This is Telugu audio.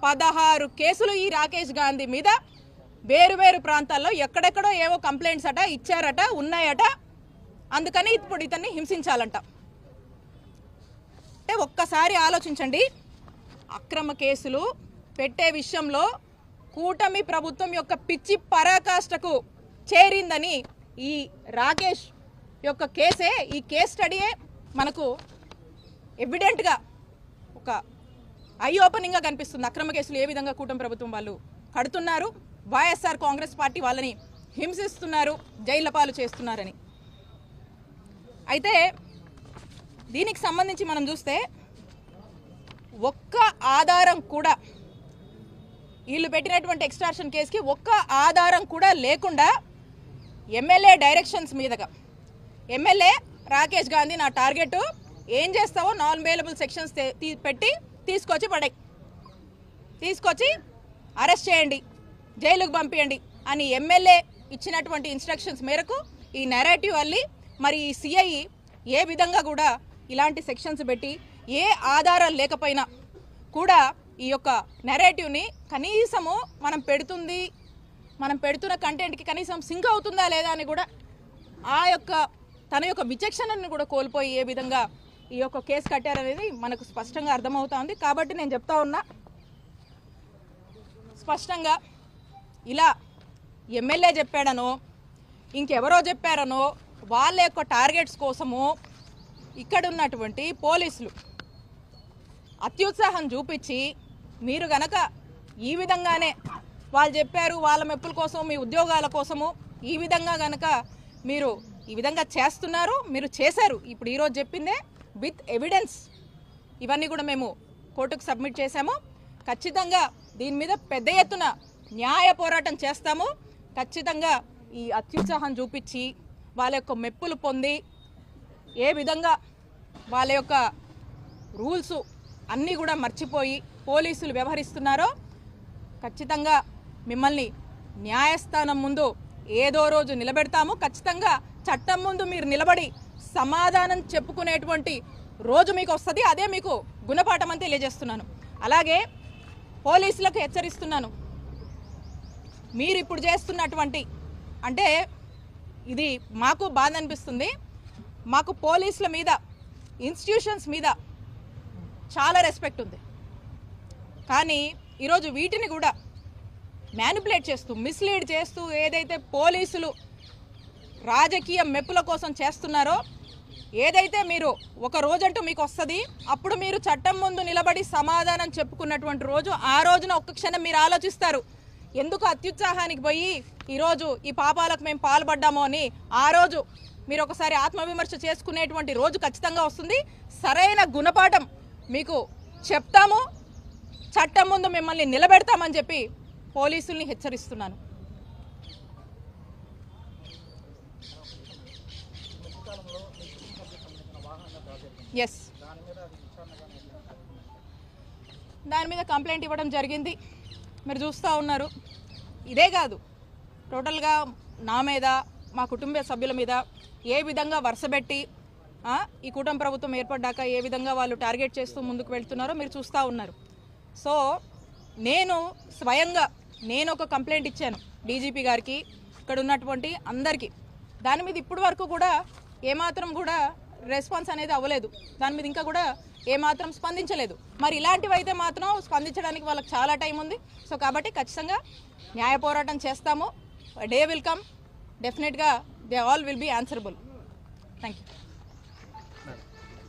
16 కేసులు ఈ రాకేష్ గాంధీ మీద వేరు ప్రాంతాల్లో ఎక్కడెక్కడో ఏవో కంప్లైంట్స్ అట ఇచ్చారట ఉన్నాయట. అందుకని ఇప్పుడు ఇతన్ని హింసించాలంట. అంటే ఒక్కసారి ఆలోచించండి, అక్రమ కేసులు పెట్టే విషయంలో కూటమి ప్రభుత్వం యొక్క పిచ్చి పరాకాష్ఠకు చేరిందని ఈ రాకేష్ యొక్క కేసే, ఈ కేస్ స్టడీయే మనకు ఎవిడెంట్గా ఒక ఐ ఓపెనింగ్గా కనిపిస్తుంది. అక్రమ కేసులు ఏ విధంగా కూటమి ప్రభుత్వం వాళ్ళు కడుతున్నారు, వైఎస్ఆర్ కాంగ్రెస్ పార్టీ వాళ్ళని హింసిస్తున్నారు, జైళ్ల పాలు చేస్తున్నారని. అయితే దీనికి సంబంధించి మనం చూస్తే ఒక్క ఆధారం కూడా, వీళ్ళు పెట్టినటువంటి ఎక్స్ట్రాక్షన్ కేసుకి ఒక్క ఆధారం కూడా లేకుండా ఎమ్మెల్యే డైరెక్షన్స్ మీదగా ఎమ్మెల్యే రాకేష్ గాంధీ నా టార్గెట్ ఏం చేస్తావో నాన్ బెయిలబుల్ సెక్షన్స్ పెట్టి తీసుకొచ్చి అరెస్ట్ చేయండి, జైలుకు పంపించండి అని ఎమ్మెల్యే ఇచ్చినటువంటి ఇన్స్ట్రక్షన్స్ మేరకు ఈ నెరేటివ్ అల్లి మరి ఈ సిఐ ఏ విధంగా కూడా ఇలాంటి సెక్షన్స్ పెట్టి ఏ ఆధారాలు లేకపోయినా కూడా ఈ యొక్క నెరేటివ్ని కనీసము మనం పెడుతున్న కంటెంట్కి కనీసం సింక్ అవుతుందా లేదా అని కూడా ఆ యొక్క తన యొక్క విచక్షణను కూడా కోల్పోయి ఏ విధంగా ఈ యొక్క కేసు కట్టారనేది మనకు స్పష్టంగా అర్థమవుతోంది. కాబట్టి నేను చెప్తా ఉన్నా స్పష్టంగా, ఇలా ఎమ్మెల్యే చెప్పాడనో ఇంకెవరో చెప్పారనో వాళ్ళ యొక్క టార్గెట్స్ కోసము ఇక్కడున్నటువంటి పోలీసులు అత్యుత్సాహం చూపించి మీరు గనక ఈ విధంగానే వాళ్ళు చెప్పారు వాళ్ళ మెప్పుల కోసం మీ ఉద్యోగాల కోసము ఈ విధంగా గనక మీరు ఈ విధంగా చేస్తున్నారు, మీరు చేశారు. ఇప్పుడు ఈరోజు చెప్పిందే విత్ ఎవిడెన్స్ ఇవన్నీ కూడా మేము కోర్టుకు సబ్మిట్ చేశాము. ఖచ్చితంగా దీని మీద పెద్ద ఎత్తున న్యాయ పోరాటం చేస్తాము. ఖచ్చితంగా ఈ అత్యుత్సాహం చూపించి వాళ్ళ యొక్క మెప్పులు పొంది ఏ విధంగా వాళ్ళ యొక్క రూల్స్ అన్నీ కూడా మర్చిపోయి పోలీసులు వ్యవహరిస్తున్నారో ఖచ్చితంగా మిమ్మల్ని న్యాయస్థానం ముందు ఏదో రోజు నిలబెడతాము. ఖచ్చితంగా చట్టం ముందు మీరు నిలబడి సమాధానం చెప్పుకునేటువంటి రోజు మీకు వస్తుంది. అదే మీకు గుణపాఠం అని తెలియజేస్తున్నాను. అలాగే పోలీసులకు హెచ్చరిస్తున్నాను, మీరు ఇప్పుడు చేస్తున్నటువంటి, అంటే ఇది మాకు బాధ అనిపిస్తుంది, మాకు పోలీసుల మీద ఇన్స్టిట్యూషన్స్ మీద చాలా రెస్పెక్ట్ ఉంది. కానీ ఈరోజు వీటిని కూడా మ్యానిపులేట్ చేస్తూ మిస్లీడ్ చేస్తూ ఏదైతే పోలీసులు రాజకీయ మెప్పుల కోసం చేస్తున్నారో, ఏదైతే మీరు ఒక రోజంటూ మీకు వస్తుంది, అప్పుడు మీరు చట్టం ముందు నిలబడి సమాధానం చెప్పుకున్నటువంటి రోజు, ఆ రోజున ఒక్క క్షణం మీరు ఆలోచిస్తారు ఎందుకు అత్యుత్సాహానికి పోయి ఈరోజు ఈ పాపాలకు మేము పాల్పడ్డామో అని. ఆ రోజు మీరు ఒకసారి ఆత్మవిమర్శ చేసుకునేటువంటి రోజు ఖచ్చితంగా వస్తుంది. సరైన గుణపాఠం మీకు చెప్తాము, చట్టం ముందు మిమ్మల్ని నిలబెడతామని చెప్పి పోలీసుల్ని హెచ్చరిస్తున్నాను. ఎస్, దాని మీద కంప్లైంట్ ఇవ్వడం జరిగింది, మీరు చూస్తూ ఉన్నారు. ఇదే కాదు, టోటల్గా నా మీద మా కుటుంబ సభ్యుల మీద ఏ విధంగా వరుసపెట్టి ఈ కూటమి ప్రభుత్వం ఏర్పడ్డాక ఏ విధంగా వాళ్ళు టార్గెట్ చేస్తూ ముందుకు వెళ్తున్నారో మీరు చూస్తూ ఉన్నారు. సో నేను స్వయంగా ఒక కంప్లైంట్ ఇచ్చాను డీజీపీ గారికి, ఇక్కడ ఉన్నటువంటి అందరికీ. దాని మీద ఇప్పటి వరకు కూడా ఏమాత్రం కూడా రెస్పాన్స్ అనేది అవ్వలేదు, దాని మీద ఇంకా కూడా ఏమాత్రం స్పందించలేదు. మరి ఇలాంటివి అయితే మాత్రం స్పందించడానికి వాళ్ళకి చాలా టైం ఉంది. సో కాబట్టి ఖచ్చితంగా న్యాయ పోరాటం చేస్తాము. డే విల్ కమ్, డెఫినెట్గా they all will be answerable. Thank you.